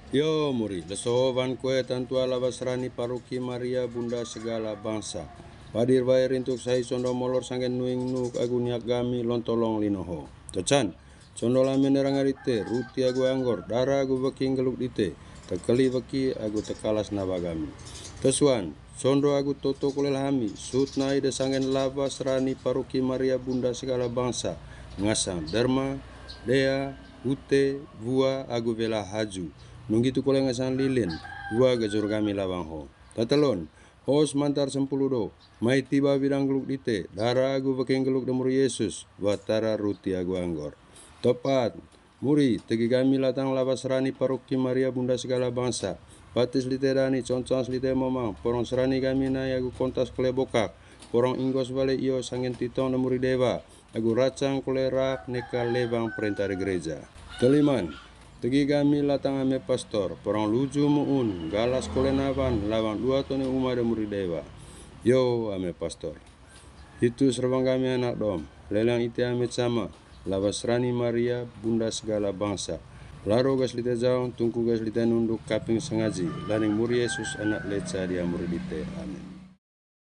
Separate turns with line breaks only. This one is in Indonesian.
Yo muri, lesovan kue tantua labasrani paruki Maria bunda segala bangsa. Padir bayar untuk sai sondo molor sangen nuing nuk aguniak gami lontolong linoho. Tocan, sondo lame nerangarite, ruti agu anggor, dara agu baki geluk dite, tekeli baki agu tekalas nabagami. Tesuan, sondo agu toto kulel hami, sut nai de sangen labasrani paruki Maria bunda segala bangsa. Ngasam, derma, dea, ute, bua agu vela haju. Nunggi tu koleng asan lilin, gua gajur kami lawang ho. Tatelon, hos mantar 10 do, mai tiba bidang geluk dite, dara agu baking geluk demur Yesus, watara ruti agu anggor. Tepat, muri, tegi kami latang lawas rani paroki Maria bunda segala bangsa, batis lite dani, concons lite momang, porong serani kami nai agu kontas klebokak, porong inggos bale iyo sangen titong demuri dewa, agu racang kulerak neka lebang perintah gereja. Keliman, tegi kami latang ame pastor, porong luju muun, galas kolenavan, lawang dua tone umar muri dewa. Yo ame pastor. Itu serwang kami anak dom, lelang ite ame sama, lawas rani Maria, bunda segala bangsa. Laro gas lite jaung, tungku gas lite nunduk kaping sengaji, laning muri Yesus anak leca dia muridite. Amin.